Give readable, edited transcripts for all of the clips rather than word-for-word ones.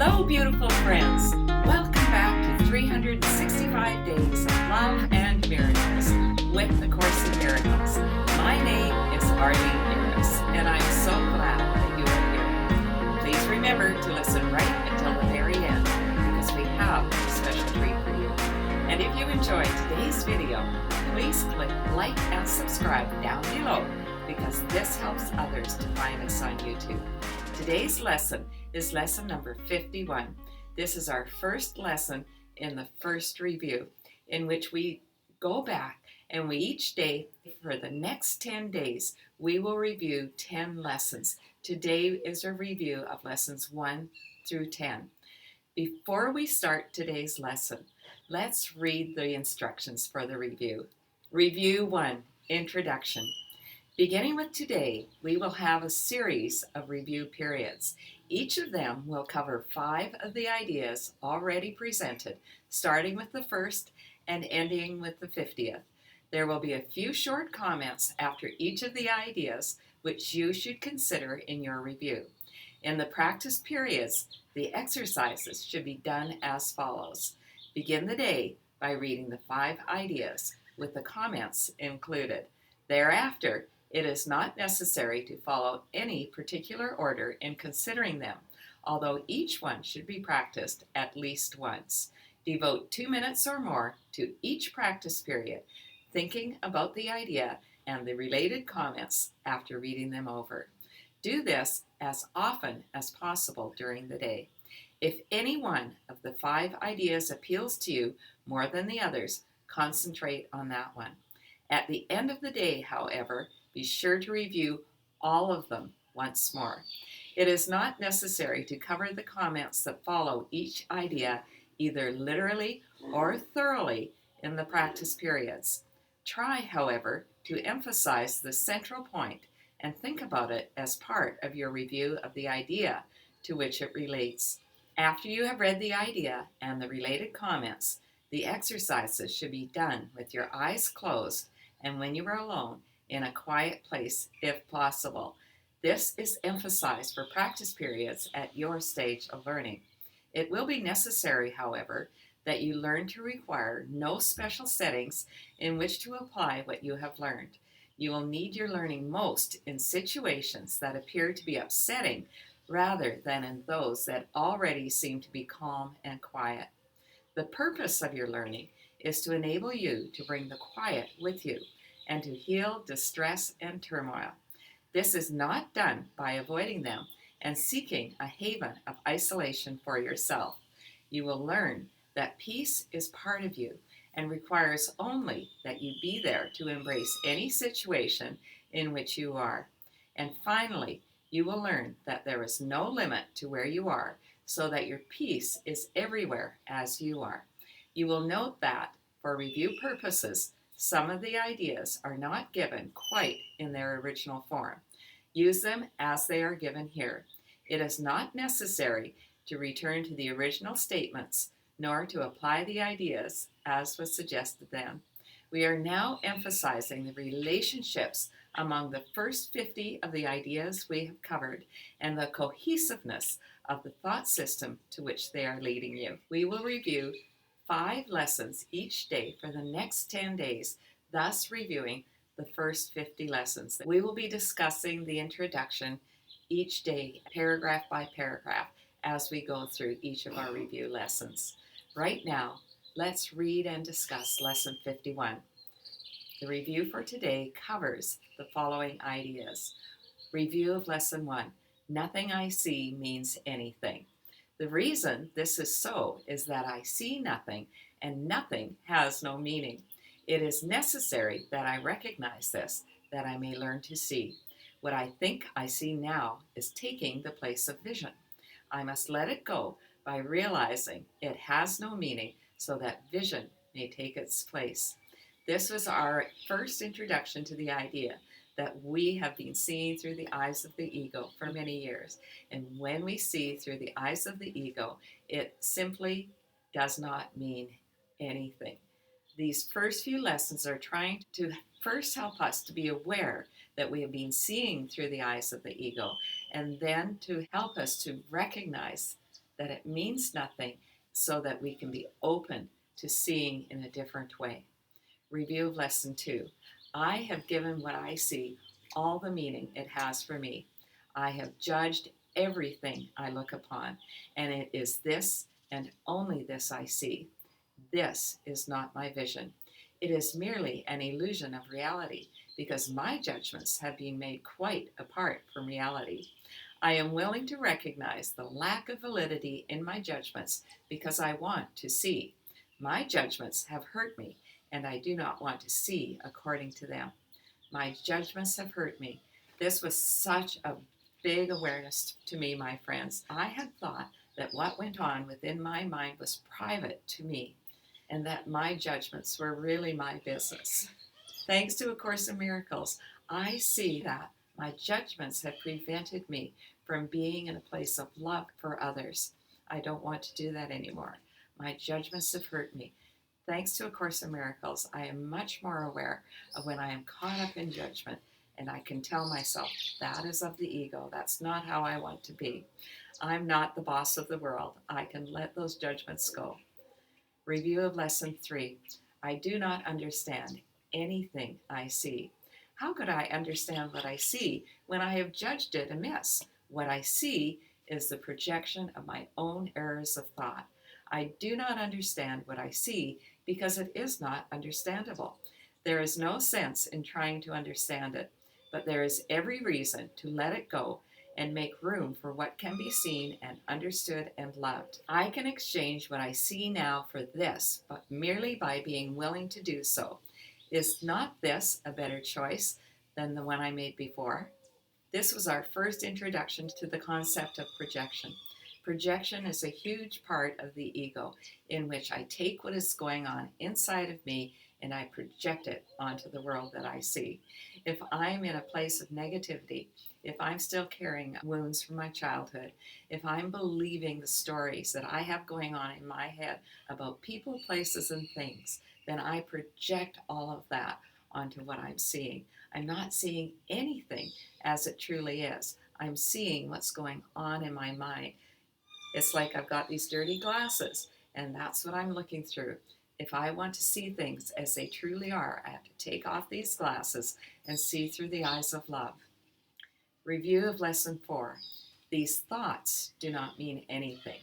Hello, beautiful friends. Welcome back to 365 Days of Love and Miracles with the Course in Miracles. My name is Arlene Harris, and I'm so glad that you are here. Please remember to listen right until the very end, because we have a special treat for you. And if you enjoyed today's video, please click like and subscribe down below, because this helps others to find us on YouTube. Today's lesson is lesson number 51. This is our first lesson in the first review, in which we go back and we each day, for the next 10 days, we will review 10 lessons. Today is a review of lessons 1 through 10. Before we start today's lesson, let's read the instructions for the review. Review 1, Introduction. Beginning with today, we will have a series of review periods. Each of them will cover 5 of the ideas already presented, starting with the first and ending with the 50th. There will be a few short comments after each of the ideas, which you should consider in your review. In the practice periods, the exercises should be done as follows. Begin the day by reading the 5 ideas with the comments included. Thereafter, it is not necessary to follow any particular order in considering them, although each one should be practiced at least once. Devote 2 minutes or more to each practice period, thinking about the idea and the related comments after reading them over. Do this as often as possible during the day. If any one of the 5 ideas appeals to you more than the others, concentrate on that one. At the end of the day, however, be sure to review all of them once more. It is not necessary to cover the comments that follow each idea either literally or thoroughly in the practice periods. Try, however, to emphasize the central point and think about it as part of your review of the idea to which it relates. After you have read the idea and the related comments, the exercises should be done with your eyes closed and when you are alone, in a quiet place if possible. This is emphasized for practice periods at your stage of learning. It will be necessary, however, that you learn to require no special settings in which to apply what you have learned. You will need your learning most in situations that appear to be upsetting rather than in those that already seem to be calm and quiet. The purpose of your learning is to enable you to bring the quiet with you and to heal distress and turmoil. This is not done by avoiding them and seeking a haven of isolation for yourself. You will learn that peace is part of you and requires only that you be there to embrace any situation in which you are. And finally, you will learn that there is no limit to where you are, so that your peace is everywhere as you are. You will note that, for review purposes, some of the ideas are not given quite in their original form. Use them as they are given here. It is not necessary to return to the original statements, nor to apply the ideas as was suggested then. We are now emphasizing the relationships among the first 50 of the ideas we have covered and the cohesiveness of the thought system to which they are leading you. We will review 5 lessons each day for the next 10 days, thus reviewing the first 50 lessons. We will be discussing the introduction each day, paragraph by paragraph, as we go through each of our review lessons. Right now, let's read and discuss lesson 51. The review for today covers the following ideas. Review of lesson 1. Nothing I see means anything. The reason this is so is that I see nothing, and nothing has no meaning. It is necessary that I recognize this, that I may learn to see. What I think I see now is taking the place of vision. I must let it go by realizing it has no meaning, so that vision may take its place. This was our first introduction to the idea that we have been seeing through the eyes of the ego for many years. And when we see through the eyes of the ego, it simply does not mean anything. These first few lessons are trying to first help us to be aware that we have been seeing through the eyes of the ego, and then to help us to recognize that it means nothing, so that we can be open to seeing in a different way. Review of Lesson 2. I have given what I see all the meaning it has for me. I have judged everything I look upon, and it is this and only this I see. This is not my vision. It is merely an illusion of reality, because my judgments have been made quite apart from reality. I am willing to recognize the lack of validity in my judgments because I want to see. My judgments have hurt me, and I do not want to see according to them. My judgments have hurt me. This was such a big awareness to me, my friends. I had thought that what went on within my mind was private to me, and that my judgments were really my business. Thanks to A Course in Miracles, I see that my judgments have prevented me from being in a place of love for others. I don't want to do that anymore. My judgments have hurt me. Thanks to A Course in Miracles, I am much more aware of when I am caught up in judgment, and I can tell myself, that is of the ego. That's not how I want to be. I'm not the boss of the world. I can let those judgments go. Review of Lesson 3. I do not understand anything I see. How could I understand what I see when I have judged it amiss? What I see is the projection of my own errors of thought. I do not understand what I see because it is not understandable. There is no sense in trying to understand it, but there is every reason to let it go and make room for what can be seen and understood and loved. I can exchange what I see now for this, but merely by being willing to do so. Is not this a better choice than the one I made before? This was our first introduction to the concept of projection. Projection is a huge part of the ego, in which I take what is going on inside of me and I project it onto the world that I see. If I'm in a place of negativity, if I'm still carrying wounds from my childhood, if I'm believing the stories that I have going on in my head about people, places, and things, then I project all of that onto what I'm seeing. I'm not seeing anything as it truly is. I'm seeing what's going on in my mind. It's like I've got these dirty glasses, and that's what I'm looking through. If I want to see things as they truly are, I have to take off these glasses and see through the eyes of love. Review of Lesson 4. These thoughts do not mean anything.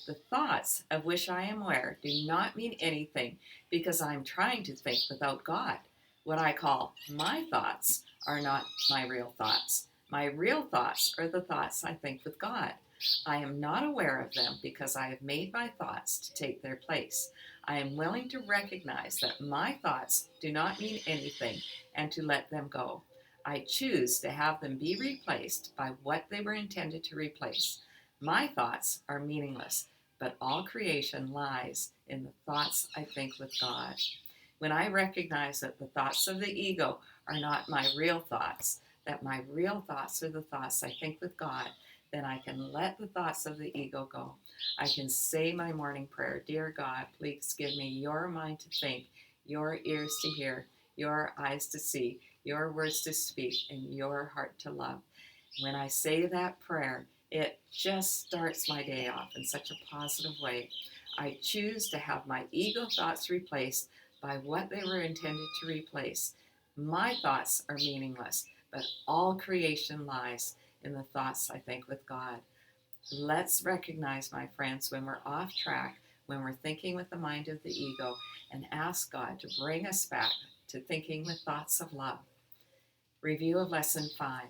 The thoughts of which I am aware do not mean anything because I'm trying to think without God. What I call my thoughts are not my real thoughts. My real thoughts are the thoughts I think with God. I am not aware of them because I have made my thoughts to take their place. I am willing to recognize that my thoughts do not mean anything and to let them go. I choose to have them be replaced by what they were intended to replace. My thoughts are meaningless, but all creation lies in the thoughts I think with God. When I recognize that the thoughts of the ego are not my real thoughts, that my real thoughts are the thoughts I think with God, then I can let the thoughts of the ego go. I can say my morning prayer, Dear God, please give me your mind to think, your ears to hear, your eyes to see, your words to speak, and your heart to love. When I say that prayer, it just starts my day off in such a positive way. I choose to have my ego thoughts replaced by what they were intended to replace. My thoughts are meaningless, but all creation lies in the thoughts I think with God. Let's recognize, my friends, when we're off track, when we're thinking with the mind of the ego, and ask God to bring us back to thinking with thoughts of love. Review of Lesson 5.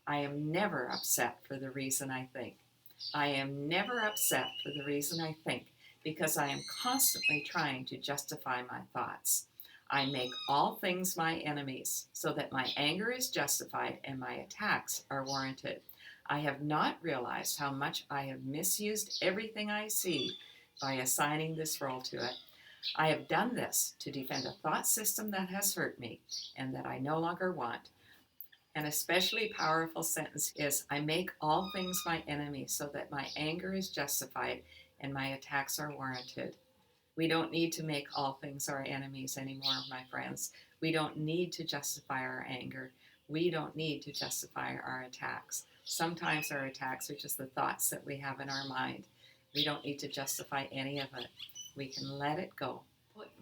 I am never upset for the reason I think. I am never upset for the reason I think because I am constantly trying to justify my thoughts. I make all things my enemies so that my anger is justified and my attacks are warranted. I have not realized how much I have misused everything I see by assigning this role to it. I have done this to defend a thought system that has hurt me and that I no longer want. An especially powerful sentence is, I make all things my enemies so that my anger is justified and my attacks are warranted. We don't need to make all things our enemies anymore, my friends. We don't need to justify our anger. We don't need to justify our attacks. Sometimes our attacks are just the thoughts that we have in our mind. We don't need to justify any of it. We can let it go.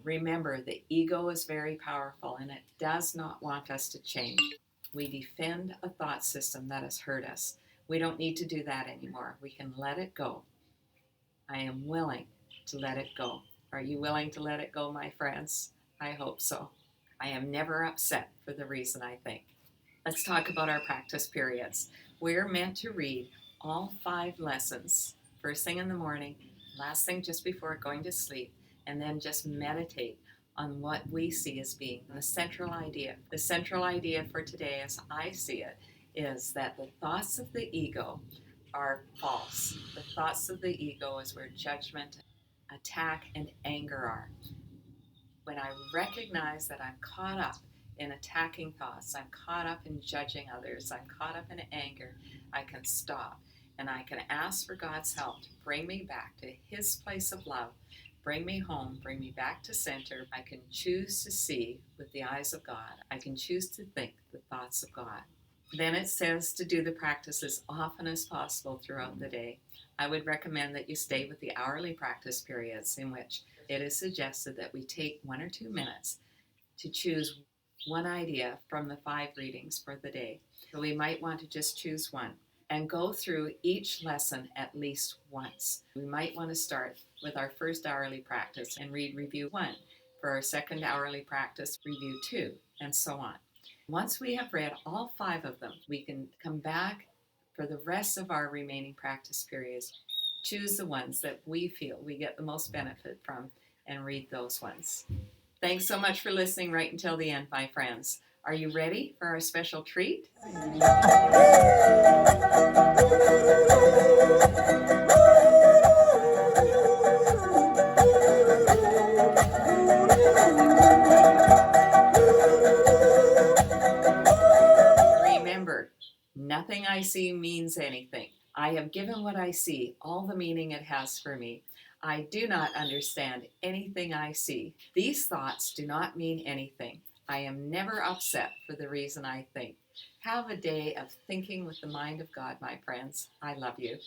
Remember, the ego is very powerful and it does not want us to change. We defend a thought system that has hurt us. We don't need to do that anymore. We can let it go. I am willing to let it go. Are you willing to let it go, my friends? I hope so. I am never upset for the reason I think. Let's talk about our practice periods. We're meant to read all 5 lessons first thing in the morning, last thing just before going to sleep, and then just meditate on what we see as being the central idea. The central idea for today, as I see it, is that the thoughts of the ego are false. The thoughts of the ego is where judgment, attack, and anger are. When I recognize that I'm caught up in attacking thoughts, I'm caught up in judging others, I'm caught up in anger, I can stop and I can ask for God's help to bring me back to His place of love, bring me home, bring me back to center. I can choose to see with the eyes of God. I can choose to think the thoughts of God. Then it says to do the practice as often as possible throughout the day. I would recommend that you stay with the hourly practice periods in which it is suggested that we take 1 or 2 minutes to choose one idea from the 5 readings for the day. So we might want to just choose one and go through each lesson at least once. We might want to start with our first hourly practice and read review 1. For our second hourly practice, review 2, and so on. Once we have read all 5 of them, we can come back for the rest of our remaining practice periods, choose the ones that we feel we get the most benefit from, and read those ones. Thanks so much for listening right until the end, my friends. Are you ready for our special treat? Remember, nothing I see means anything. I have given what I see all the meaning it has for me. I do not understand anything I see. These thoughts do not mean anything. I am never upset for the reason I think. Have a day of thinking with the mind of God, my friends. I love you.